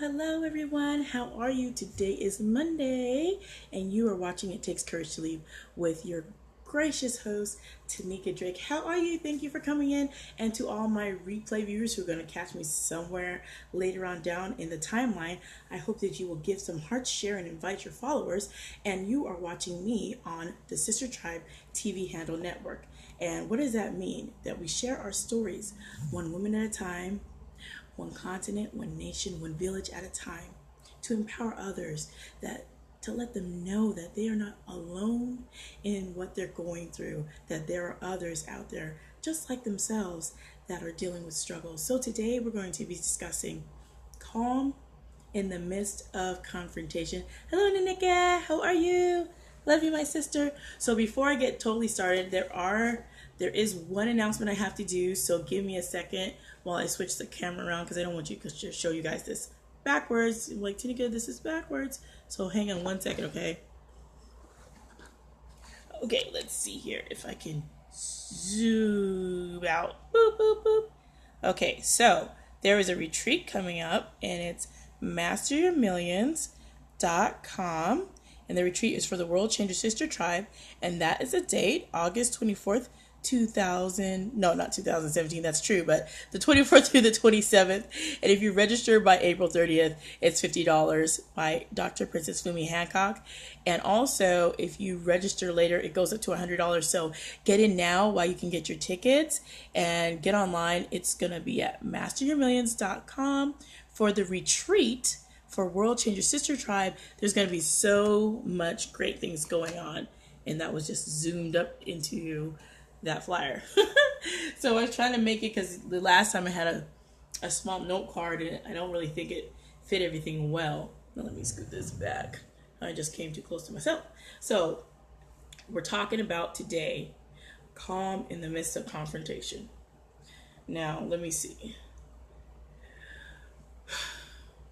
Hello everyone. How are you? Today is Monday and you are watching It Takes Courage to Leave with your gracious host, Teniecka Drake. How are you? Thank you for coming in. And to all my replay viewers who are going to catch me somewhere later on down in the timeline, I hope that you will give some hearts, share, and invite your followers. And you are watching me on the Sister Tribe TV handle network. And what does that mean? That we share our stories one woman at a time, one continent, one nation, one village at a time, to empower others, that to let them know that they are not alone in what they're going through, that there are others out there just like themselves that are dealing with struggles. So today we're going to be discussing calm in the midst of confrontation. Hello, Teniecka. How are you? Love you, my sister. So before I get totally started, there is one announcement I have to do. So give me a second while I switch the camera around, because I don't want you to show you guys this backwards. Like, Teniecka, this is backwards. So hang on one second, okay? Okay, let's see here if I can zoom out. Boop, boop, boop. Okay, so there is a retreat coming up, and it's masteryourmillions.com. And the retreat is for the World Changer Sister Tribe. And that is a date, August 24th, 2017, that's true, but the 24th through the 27th. And if you register by April 30th, it's $50 by Dr. Princess Fumi Hancock. And also, if you register later, it goes up to $100. So get in now while you can get your tickets, and get online. It's going to be at masteryourmillions.com for the retreat for World Changer Sister Tribe. There's going to be so much great things going on. And that was just zoomed up into that flyer. So I was trying to make it, because the last time I had a small note card, and I don't really think it fit everything well. Now let me scoot this back. I just came too close to myself. So we're talking about today, calm in the midst of confrontation. Now let me see.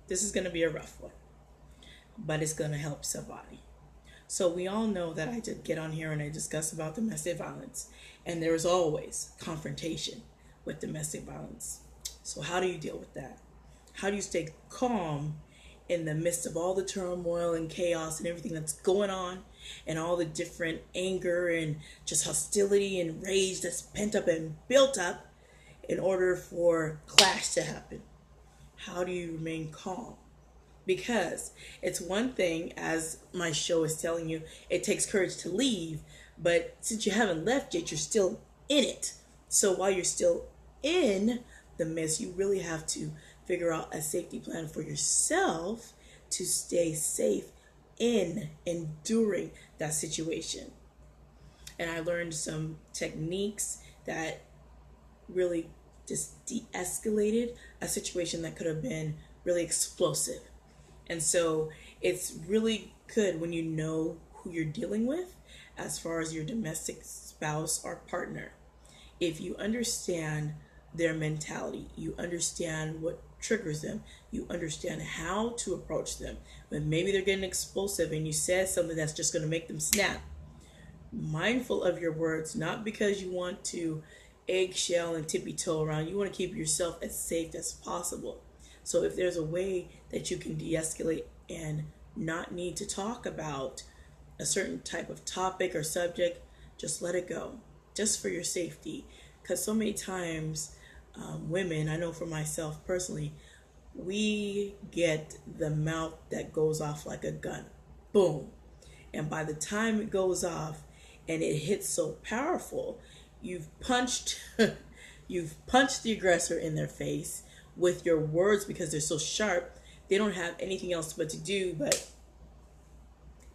This is going to be a rough one, but it's going to help somebody. So we all know that I did get on here and I discuss about domestic violence, and there is always confrontation with domestic violence. So how do you deal with that? How do you stay calm in the midst of all the turmoil and chaos and everything that's going on, and all the different anger and just hostility and rage that's pent up and built up in order for clash to happen? How do you remain calm? Because it's one thing, as my show is telling you, it takes courage to leave. But since you haven't left yet, you're still in it. So while you're still in the midst, you really have to figure out a safety plan for yourself to stay safe in enduring that situation. And I learned some techniques that really just de-escalated a situation that could have been really explosive. And so it's really good when you know who you're dealing with as far as your domestic spouse or partner. If you understand their mentality, you understand what triggers them, you understand how to approach them. When maybe they're getting explosive and you said something that's just going to make them snap, mindful of your words, not because you want to eggshell and tippy toe around. You want to keep yourself as safe as possible. So if there's a way that you can de-escalate and not need to talk about a certain type of topic or subject, just let it go, just for your safety. Because so many times, women, I know for myself personally, we get the mouth that goes off like a gun. Boom. And by the time it goes off and it hits so powerful, you've punched the aggressor in their face with your words, because they're so sharp. They don't have anything else but to do, but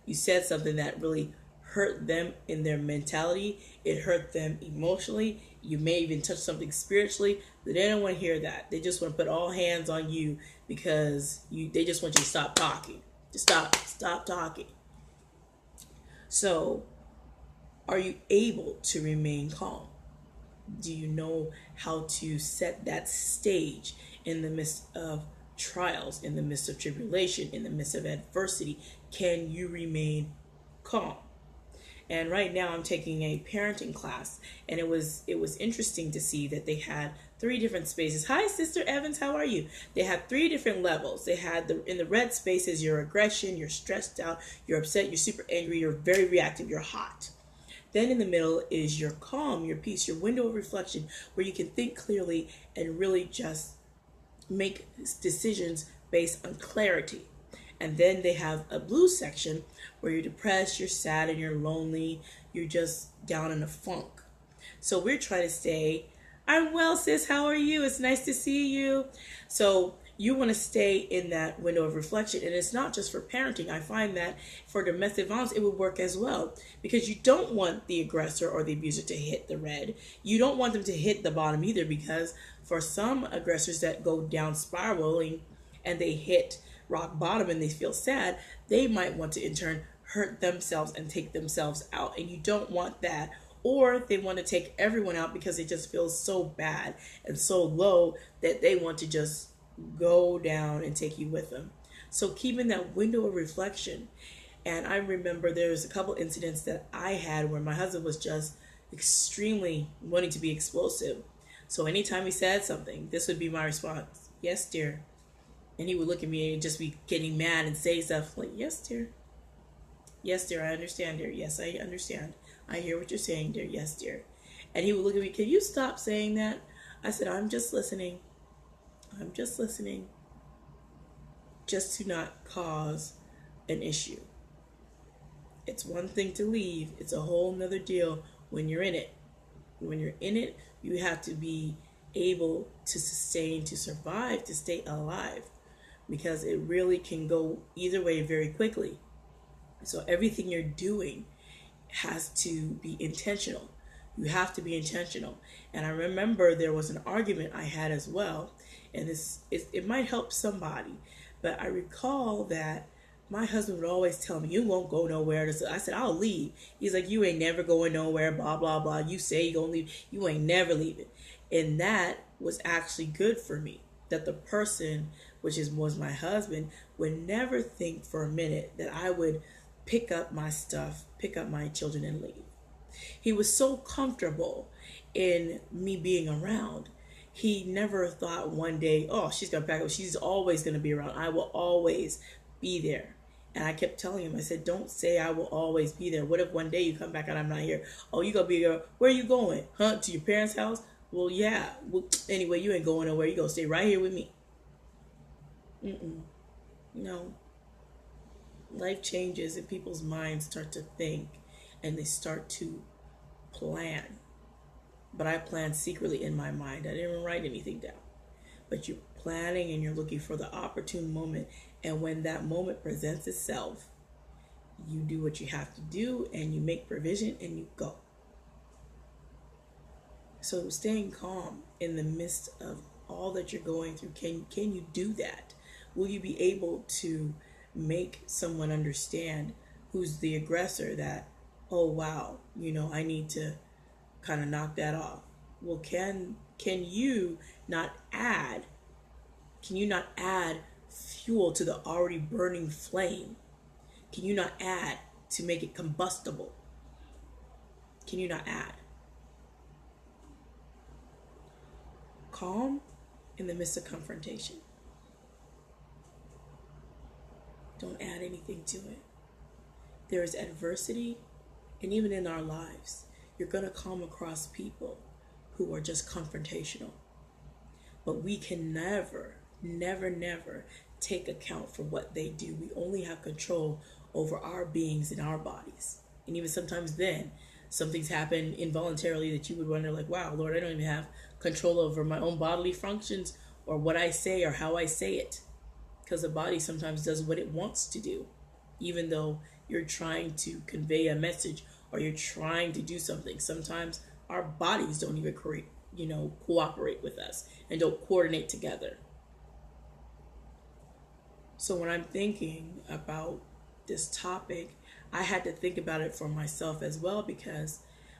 you said something that really hurt them in their mentality. It hurt them emotionally. You may even touch something spiritually, but they don't want to hear that. They just want to put all hands on you, because they just want you to stop talking. Just stop talking. So are you able to remain calm? Do you know how to set that stage in the midst of trials, in the midst of tribulation, in the midst of adversity? Can you remain calm? And right now I'm taking a parenting class, and it was interesting to see that they had 3 different spaces. Hi, Sister Evans, how are you? They had 3 different levels. They had in the red spaces, your aggression, you're stressed out, you're upset, you're super angry, you're very reactive, you're hot. Then in the middle is your calm, your peace, your window of reflection, where you can think clearly and really just make decisions based on clarity. And then they have a blue section where you're depressed, you're sad, and you're lonely. You're just down in a funk. So we're trying to stay, I'm well, sis, how are you? It's nice to see you. So you want to stay in that window of reflection. And it's not just for parenting. I find that for domestic violence, it would work as well. Because you don't want the aggressor or the abuser to hit the red. You don't want them to hit the bottom either, because for some aggressors that go down spiraling and they hit rock bottom and they feel sad, they might want to in turn hurt themselves and take themselves out. And you don't want that. Or they want to take everyone out because it just feels so bad and so low that they want to just go down and take you with them. So keeping that window of reflection. And I remember there's a couple incidents that I had where my husband was just extremely wanting to be explosive. So anytime he said something, this would be my response. Yes, dear. And he would look at me and just be getting mad and say stuff like, yes, dear. Yes, dear, I understand, dear. Yes, I understand. I hear what you're saying, dear. Yes, dear. And he would look at me, can you stop saying that? I said, I'm just listening. I'm just listening. Just to not cause an issue. It's one thing to leave. It's a whole nother deal when you're in it. When you're in it, you have to be able to sustain, to survive, to stay alive. Because it really can go either way very quickly. So everything you're doing has to be intentional. You have to be intentional. And I remember there was an argument I had as well. And it might help somebody. But I recall that my husband would always tell me, you won't go nowhere. I said, I'll leave. He's like, you ain't never going nowhere, blah, blah, blah. You say you're going to leave. You ain't never leaving. And that was actually good for me. That the person, which was my husband, would never think for a minute that I would pick up my stuff, pick up my children and leave. He was so comfortable in me being around. He never thought one day, oh, she's going to pack up. She's always going to be around. I will always be there. And I kept telling him, I said, don't say I will always be there. What if one day you come back and I'm not here? Oh, you going to be here. Where are you going? Huh? To your parents' house? Well, yeah. Well, anyway, you ain't going nowhere. You going to stay right here with me. No. Life changes and people's minds start to think and they start to plan. But I planned secretly in my mind. I didn't write anything down. But you're planning and you're looking for the opportune moment. And when that moment presents itself, you do what you have to do and you make provision and you go. So staying calm in the midst of all that you're going through, can you do that? Will you be able to make someone understand who's the aggressor that, oh, wow, I need to kind of knock that off? Well, can you not add fuel to the already burning flame? Can you not add to make it combustible? Can you not add? Calm in the midst of confrontation. Don't add anything to it. There is adversity, and even in our lives, you're going to come across people who are just confrontational. But we can never take account for what they do. We only have control over our beings and our bodies. And even sometimes then, something's happened involuntarily that you would wonder like, wow, Lord, I don't even have control over my own bodily functions or what I say or how I say it. Because the body sometimes does what it wants to do, even though you're trying to convey a message or you're trying to do something. Sometimes our bodies don't even cooperate with us and don't coordinate together. So when I'm thinking about this topic, I had to think about it for myself as well, because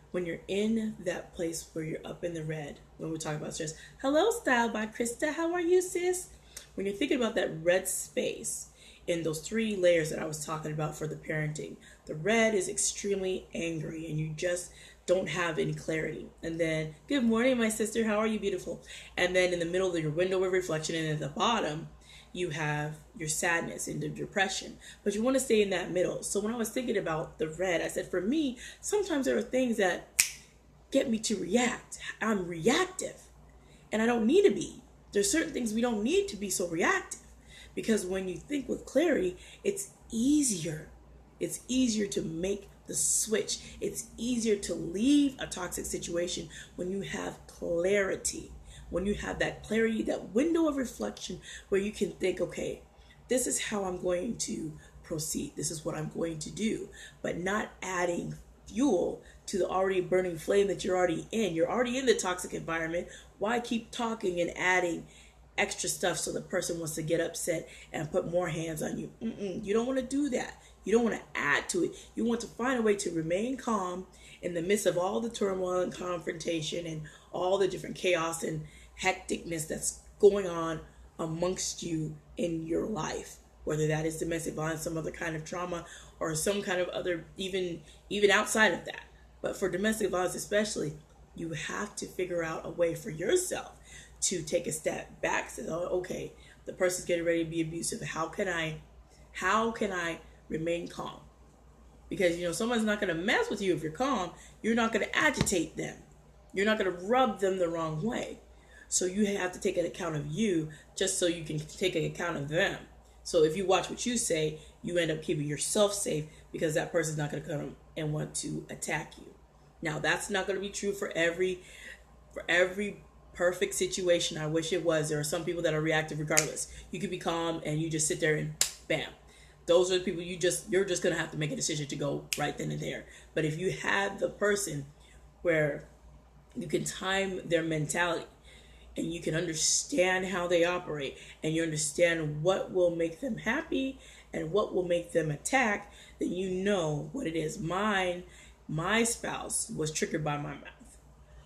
when you're in that place where you're up in the red, when we're talking about stress, hello, Style by Krista, how are you, sis? When you're thinking about that red space, in those 3 layers that I was talking about for the parenting. The red is extremely angry and you just don't have any clarity. And then, good morning, my sister. How are you, beautiful? And then in the middle of your window of reflection and at the bottom, you have your sadness and the depression. But you want to stay in that middle. So when I was thinking about the red, I said, for me, sometimes there are things that get me to react. I'm reactive and I don't need to be. There's certain things we don't need to be so reactive, because when you think with clarity, it's easier. It's easier to make the switch. It's easier to leave a toxic situation when you have clarity. When you have that clarity, that window of reflection where you can think, okay, this is how I'm going to proceed. This is what I'm going to do, but not adding fuel to the already burning flame that you're already in. You're already in the toxic environment. Why keep talking and adding extra stuff so the person wants to get upset and put more hands on you? You don't want to do that. You don't want to add to it. You want to find a way to remain calm in the midst of all the turmoil and confrontation and all the different chaos and hecticness that's going on amongst you in your life, whether that is domestic violence, some other kind of trauma, or some kind of other, even outside of that. But for domestic violence especially, you have to figure out a way for yourself to take a step back. Say, oh, okay, the person's getting ready to be abusive. How can I remain calm? Because, someone's not going to mess with you if you're calm. You're not going to agitate them. You're not going to rub them the wrong way. So you have to take an account of you just so you can take an account of them. So if you watch what you say, you end up keeping yourself safe because that person's not going to come and want to attack you. Now, that's not going to be true for every perfect situation. I wish it was. There are some people that are reactive regardless. You could be calm and you just sit there and bam. Those are the people you're just going to have to make a decision to go right then and there. But if you have the person where you can time their mentality and you can understand how they operate and you understand what will make them happy and what will make them attack, then you know what it is. My spouse was triggered by my mouth.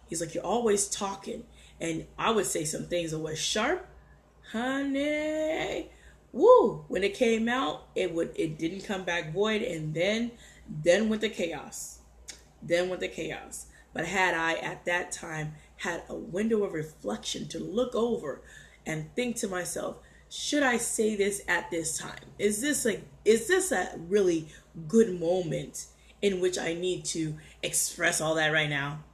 He's like, you're always talking. And I would say some things that were sharp. Honey, woo. When it came out, it didn't come back void. And then went the chaos. But had I at that time had a window of reflection to look over and think to myself, should I say this at this time? Is this a really good moment in which I need to express all that right now?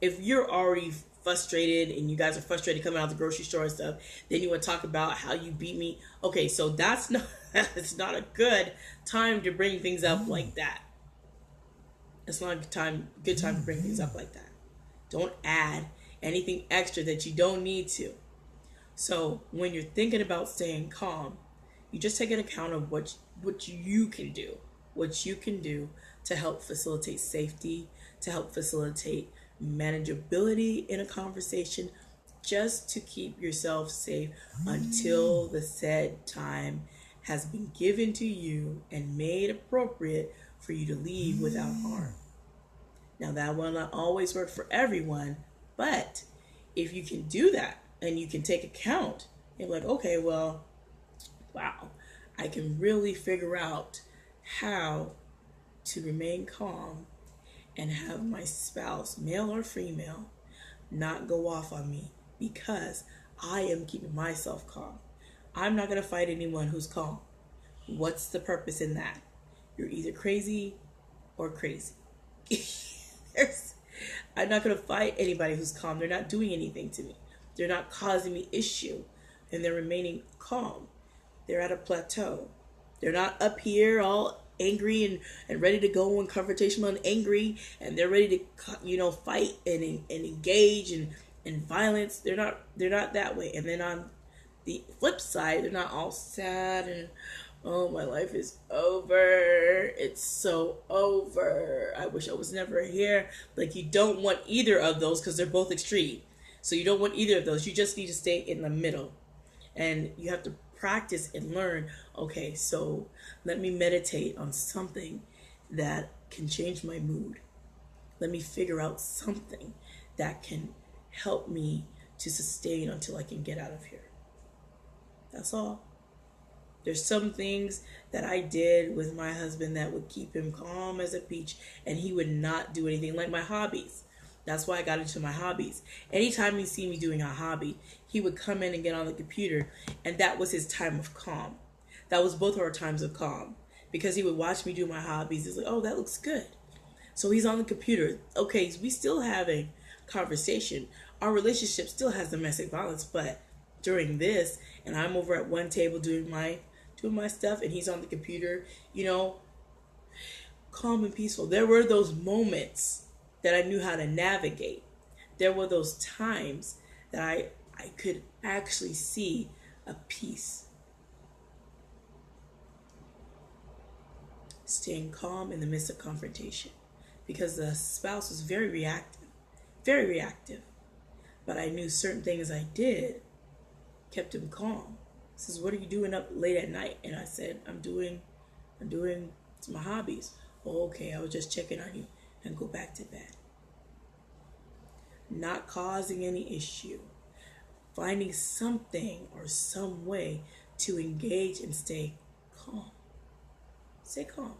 If you're already frustrated and you guys are frustrated coming out of the grocery store and stuff, then you want to talk about how you beat me. Okay, so it's not a good time to bring things up like that. It's not a good time to bring things up like that. Don't add anything extra that you don't need to. So when you're thinking about staying calm, you just take an account of what you can do. What you can do to help facilitate safety, to help facilitate manageability in a conversation, just to keep yourself safe until the said time has been given to you and made appropriate for you to leave without harm. Now, that will not always work for everyone, but if you can do that and you can take account, you're like, okay, well, wow, I can really figure out how to remain calm and have my spouse, male or female, not go off on me because I am keeping myself calm. I'm not going to fight anyone who's calm. What's the purpose in that? You're either crazy or crazy. I'm not going to fight anybody who's calm. They're not doing anything to me. They're not causing me issue, and they're remaining calm. They're at a plateau. They're not up here all angry and ready to go and confrontational and angry, and they're ready to fight and engage in violence. They're not that way. And then on the flip side, they're not all sad and, oh, my life is over. It's so over. I wish I was never here. Like, you don't want either of those because they're both extreme. So you don't want either of those. You just need to stay in the middle. And you have to practice and learn, okay, so let me meditate on something that can change my mood. Let me figure out something that can help me to sustain until I can get out of here. That's all. There's some things that I did with my husband that would keep him calm as a peach, and he would not do anything. Like my hobbies. That's why I got into my hobbies. Anytime he see me doing a hobby, he would come in and get on the computer, and that was his time of calm. That was both our times of calm, because he would watch me do my hobbies. He's like, oh, that looks good. So he's on the computer. Okay, we still having conversation. Our relationship still has domestic violence, but during this, and I'm over at one table doing my stuff, and he's on the computer, calm and peaceful. There were those moments that I knew how to navigate. There were those times that I could actually see a peace. Staying calm in the midst of confrontation, because the spouse was very reactive, very reactive. But I knew certain things I did kept him calm. He says, what are you doing up late at night? And I said, I'm doing my hobbies. Oh, okay, I was just checking on you, and go back to bed. Not causing any issue. Finding something or some way to engage and stay calm. Stay calm.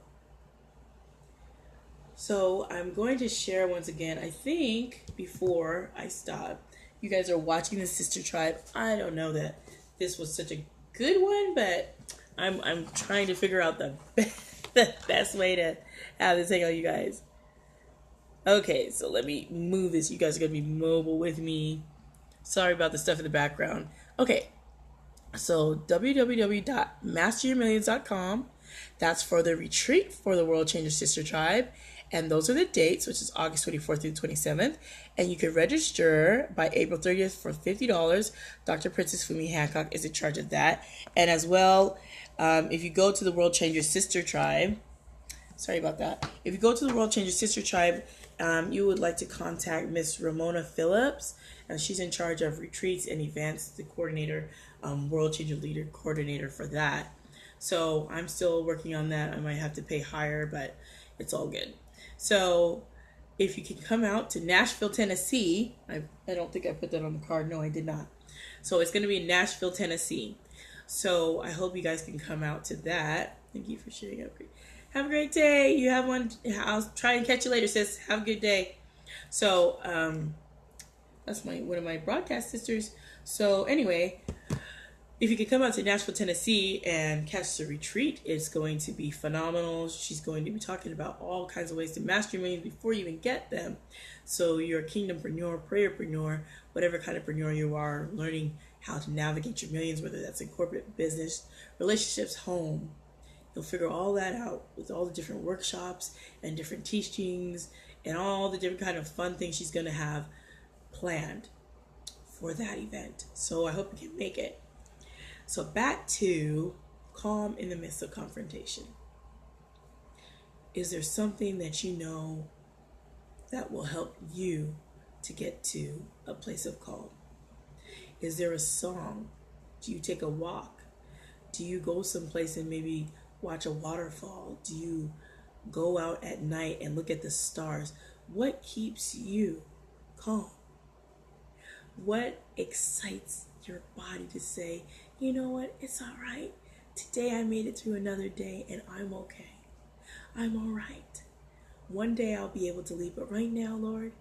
So I'm going to share once again, I think before I stop, you guys are watching the Sister Tribe. I don't know that this was such a good one, but I'm trying to figure out the best way to have this hang on you guys. Okay, so let me move this. You guys are going to be mobile with me. Sorry about the stuff in the background. Okay, so www.masteryourmillions.com. That's for the retreat for the World Changer Sister Tribe. And those are the dates, which is August 24th through 27th. And you can register by April 30th for $50. Dr. Princess Fumi Hancock is in charge of that. And as well, if you go to the World Changer Sister Tribe, sorry about that. If you go to the World Changer Sister Tribe, you would like to contact Miss Ramona Phillips. And she's in charge of retreats and events, the coordinator, World Changer Leader coordinator for that. So I'm still working on that. I might have to pay higher, but it's all good. So if you can come out to Nashville, Tennessee, I don't think I put that on the card. No, I did not. So it's going to be in Nashville, Tennessee. So I hope you guys can come out to that. Thank you for sharing. Have a great day. You have one. I'll try and catch you later, sis. Have a good day. So that's one of my broadcast sisters. So anyway, if you could come out to Nashville, Tennessee and catch the retreat, it's going to be phenomenal. She's going to be talking about all kinds of ways to master your millions before you even get them. So you're a kingdompreneur, prayerpreneur, whatever kind of preneur you are, learning how to navigate your millions, whether that's in corporate, business, relationships, home. You'll figure all that out with all the different workshops and different teachings and all the different kind of fun things she's going to have planned for that event. So I hope you can make it. So back to calm in the midst of confrontation. Is there something that you know that will help you to get to a place of calm? Is there a song? Do you take a walk? Do you go someplace and maybe watch a waterfall? Do you go out at night and look at the stars? What keeps you calm? What excites your body to say, you know what, it's all right. Today I made it through another day and I'm okay. I'm all right. One day I'll be able to leave, but right now, Lord,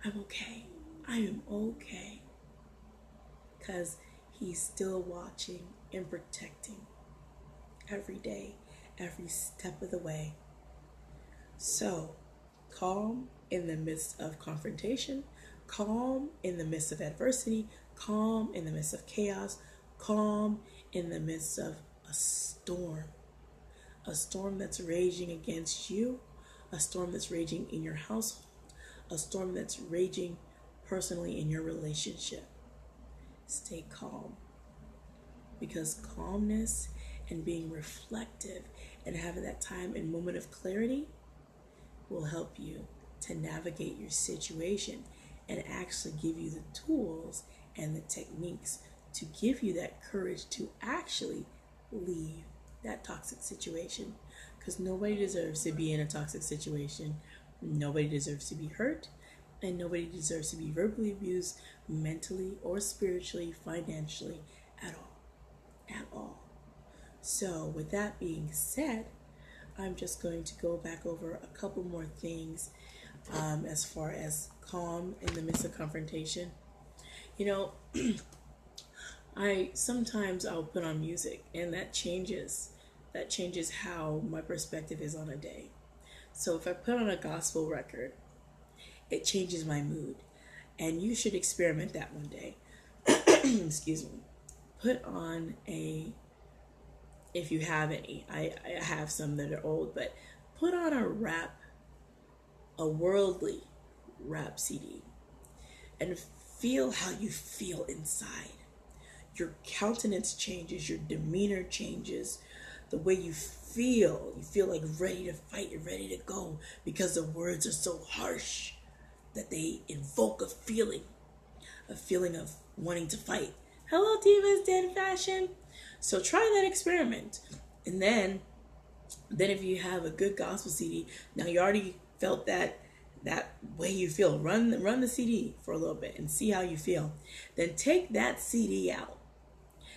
I'm okay. I am okay. Because He's still watching and protecting every day, every step of the way. So, calm in the midst of confrontation, calm in the midst of adversity, calm in the midst of chaos, calm in the midst of a storm that's raging against you, a storm that's raging in your household, a storm that's raging personally in your relationship. Stay calm, because calmness and being reflective and having that time and moment of clarity will help you to navigate your situation and actually give you the tools and the techniques to give you that courage to actually leave that toxic situation. Because nobody deserves to be in a toxic situation. Nobody deserves to be hurt. And nobody deserves to be verbally abused, mentally or spiritually, financially, at all. At all. So with that being said, I'm just going to go back over a couple more things as far as calm in the midst of confrontation. You know, I'll put on music, and that changes how my perspective is on a day. So if I put on a gospel record, it changes my mood, and you should experiment that one day. Excuse me. Put on if you have any, I have some that are old, but put on a worldly rap CD, and feel how you feel inside. Your countenance changes, your demeanor changes, the way you feel like ready to fight, you're ready to go, because the words are so harsh that they invoke a feeling of wanting to fight. Hello, Divas, Dead Fashion. So try that experiment. And then if you have a good gospel CD, now you already felt that way you feel, run the CD for a little bit and see how you feel. Then take that CD out,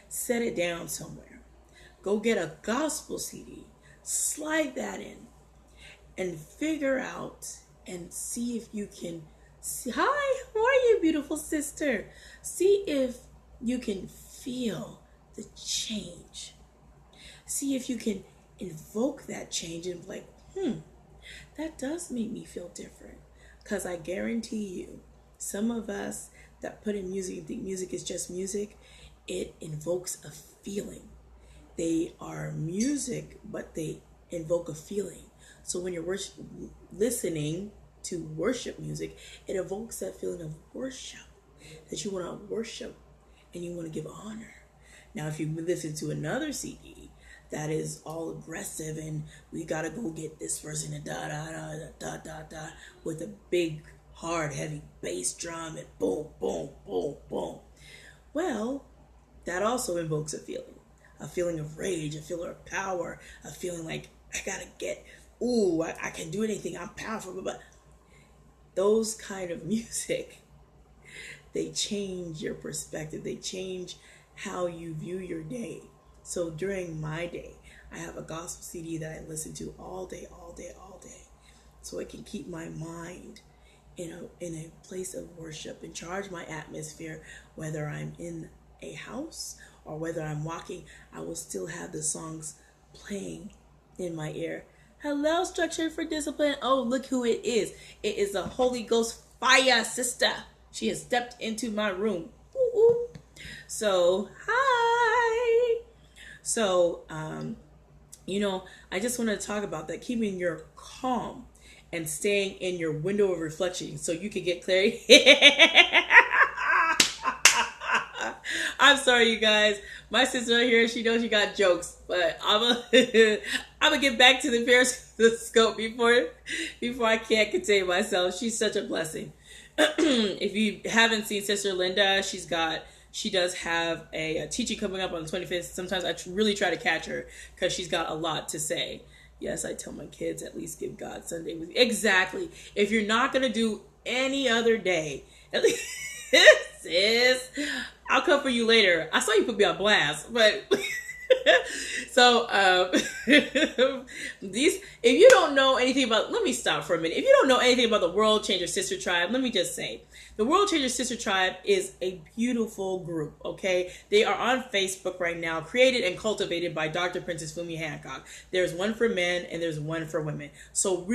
set it down somewhere, go get a gospel CD, slide that in, and figure out and see if you can hi, how are you, beautiful sister? See if you can feel the change. See if you can invoke that change and be like, that does make me feel different. Because I guarantee you, some of us that put in music and think music is just music, it invokes a feeling. They are music, but they invoke a feeling. So when you're listening to worship music, it evokes that feeling of worship, that you want to worship and you want to give honor. Now, if you listen to another CD that is all aggressive and we gotta go get this person and da da da da da da with a big, hard, heavy bass drum and boom, boom, boom, boom, well, that also invokes a feeling of rage, a feeling of power, a feeling like I gotta get, I can do anything, I'm powerful, but those kind of music, they change your perspective. They change how you view your day. So during my day, I have a gospel CD that I listen to all day, so I can keep my mind in a place of worship and charge my atmosphere. Whether I'm in a house or whether I'm walking, I will still have the songs playing in my ear. Hello, Structure for Discipline. Oh, look who it is. It is the Holy Ghost fire sister. She has stepped into my room. Ooh, ooh. So, hi. So, I just want to talk about that. Keeping your calm and staying in your window of reflection so you can get clarity. I'm sorry, you guys. My sister right here, she knows she got jokes, but I'm gonna get back to the Periscope before I can't contain myself. She's such a blessing. If you haven't seen Sister Linda, she does have a teaching coming up on the 25th. Sometimes I really try to catch her because she's got a lot to say. Yes, I tell my kids, at least give God Sunday with you. Exactly. If you're not going to do any other day, at least, sis, I'll come for you later. I saw you put me on blast, but so if you don't know anything about, let me stop for a minute. If you don't know anything about the World Changer Sister Tribe, let me just say, the World Changer Sister Tribe is a beautiful group, okay? They are on Facebook right now, created and cultivated by Dr. Princess Fumi Hancock. There's one for men and there's one for women. So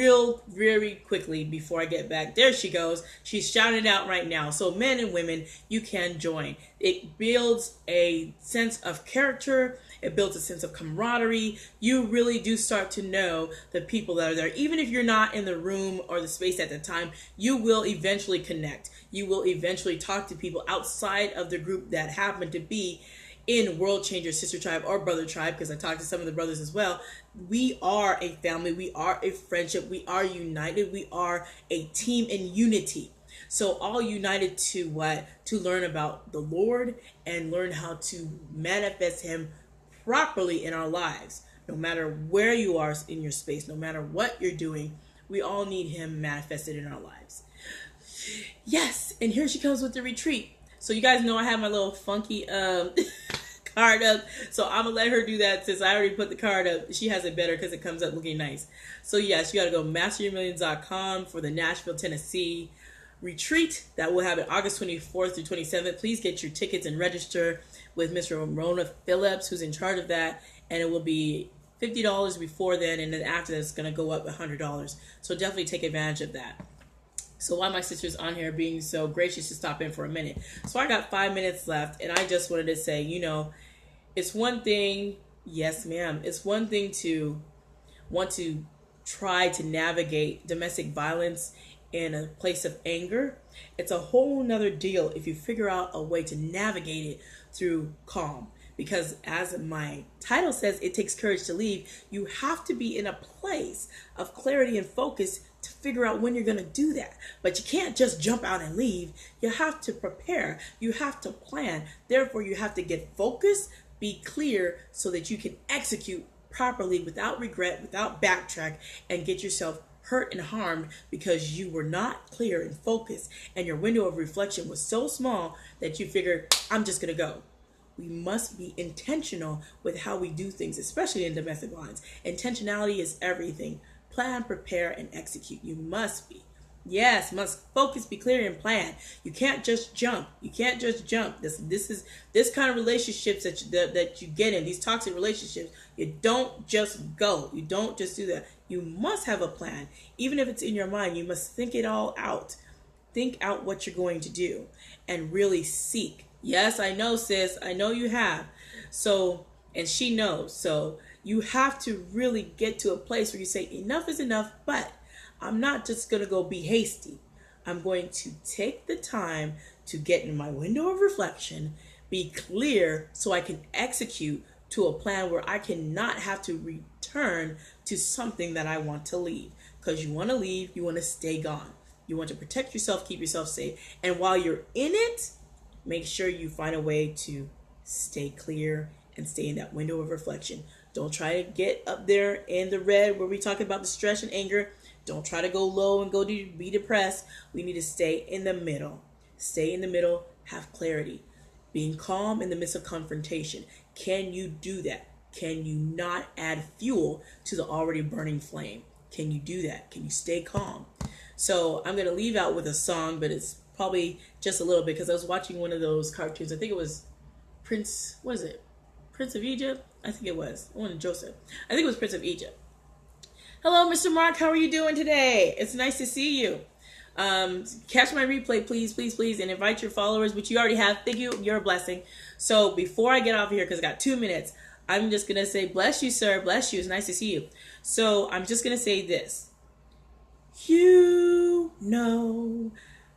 very quickly before I get back, there she goes. She's shouting out right now. So men and women, you can join. It builds a sense of character. It builds a sense of camaraderie. You really do start to know the people that are there. Even if you're not in the room or the space at the time, you will eventually connect. You will eventually talk to people outside of the group that happen to be in World Changer Sister Tribe or Brother Tribe, because I talked to some of the brothers as well. We are a family. We are a friendship. We are united. We are a team in unity. So all united to what? To learn about the Lord and learn how to manifest Him properly in our lives. No matter where you are in your space, no matter what you're doing, we all need Him manifested in our lives. Yes, and here she comes with the retreat. So you guys know I have my little funky card up. So I'm going to let her do that since I already put the card up. She has it better because it comes up looking nice. So yes, you got to go masteryourmillions.com for the Nashville, Tennessee retreat that will happen August 24th through 27th. Please get your tickets and register with Miss Ramona Phillips, who's in charge of that. And it will be $50 before then. And then after that, it's going to go up $100. So definitely take advantage of that. So why my sister's on here being so gracious to stop in for a minute. So I got 5 minutes left, and I just wanted to say, you know, it's one thing, yes ma'am, it's one thing to want to try to navigate domestic violence in a place of anger. It's a whole nother deal if you figure out a way to navigate it through calm. Because as my title says, it takes courage to leave. You have to be in a place of clarity and focus to figure out when you're going to do that. But you can't just jump out and leave. You have to prepare. You have to plan. Therefore, you have to get focused, be clear so that you can execute properly without regret, without backtrack, and get yourself hurt and harmed because you were not clear and focused and your window of reflection was so small that you figured, I'm just going to go. We must be intentional with how we do things, especially in domestic violence. Intentionality is everything. Plan, prepare, and execute. You must be. Yes, must focus, be clear, and plan. You can't just jump. You can't just jump. This kind of relationships that you get in, these toxic relationships, you don't just go. You don't just do that. You must have a plan. Even if it's in your mind, you must think it all out. Think out what you're going to do and really seek. Yes, I know, sis. I know you have. So, and she knows. So you have to really get to a place where you say, enough is enough, but I'm not just going to go be hasty. I'm going to take the time to get in my window of reflection, be clear so I can execute to a plan where I cannot have to return to something that I want to leave. Because you want to leave, you want to stay gone. You want to protect yourself, keep yourself safe. And while you're in it, make sure you find a way to stay clear and stay in that window of reflection. Don't try to get up there in the red where we talk about the stress and anger. Don't try to go low and be depressed. We need to stay in the middle. Stay in the middle, have clarity. Being calm in the midst of confrontation. Can you do that? Can you not add fuel to the already burning flame? Can you do that? Can you stay calm? So I'm going to leave out with a song, but it's probably just a little bit because I was watching one of those cartoons. I think it was Prince of Egypt? I think it was. One of Joseph. I think it was Prince of Egypt. Hello, Mr. Mark. How are you doing today? It's nice to see you. Catch my replay, please, please, please, and invite your followers, which you already have. Thank you. You're a blessing. So before I get off of here, because I got 2 minutes, I'm just going to say, bless you, sir. Bless you. It's nice to see you. So I'm just going to say this. You know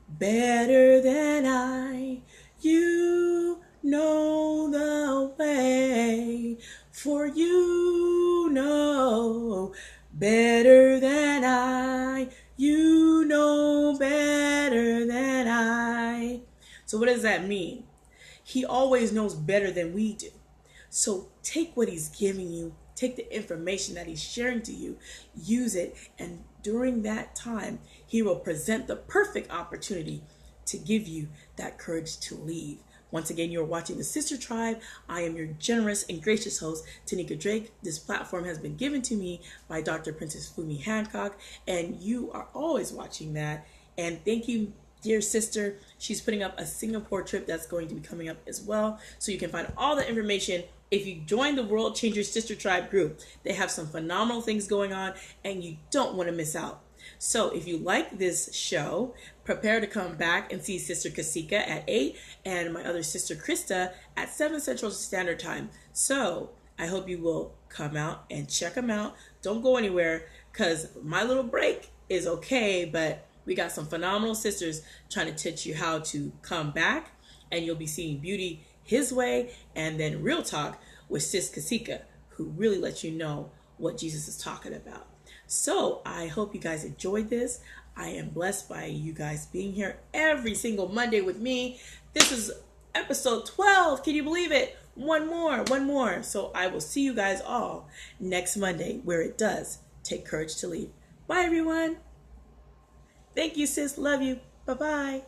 better than I. You know the way. For you know better than I. You know better than I. So what does that mean? He always knows better than we do. So take what he's giving you, take the information that he's sharing to you, use it, and during that time, he will present the perfect opportunity to give you that courage to leave. Once again, you're watching the Sister Tribe. I am your generous and gracious host, Teniecka Drake. This platform has been given to me by Dr. Princess Fumi Hancock, and you are always watching that. And thank you, dear sister. She's putting up a Singapore trip that's going to be coming up as well. So you can find all the information if you join the World Changers Sister Tribe group. They have some phenomenal things going on, and you don't want to miss out. So if you like this show, prepare to come back and see Sister Kasika at 8 and my other sister Krista at 7 Central Standard Time. So I hope you will come out and check them out. Don't go anywhere because my little break is okay, but we got some phenomenal sisters trying to teach you how to come back, and you'll be seeing beauty his way, and then real talk with Sis Kasika, who really lets you know what Jesus is talking about. So I hope you guys enjoyed this. I am blessed by you guys being here every single Monday with me. This is episode 12. Can you believe it? One more. So I will see you guys all next Monday, where it does take courage to leave. Bye, everyone. Thank you, sis. Love you. Bye-bye.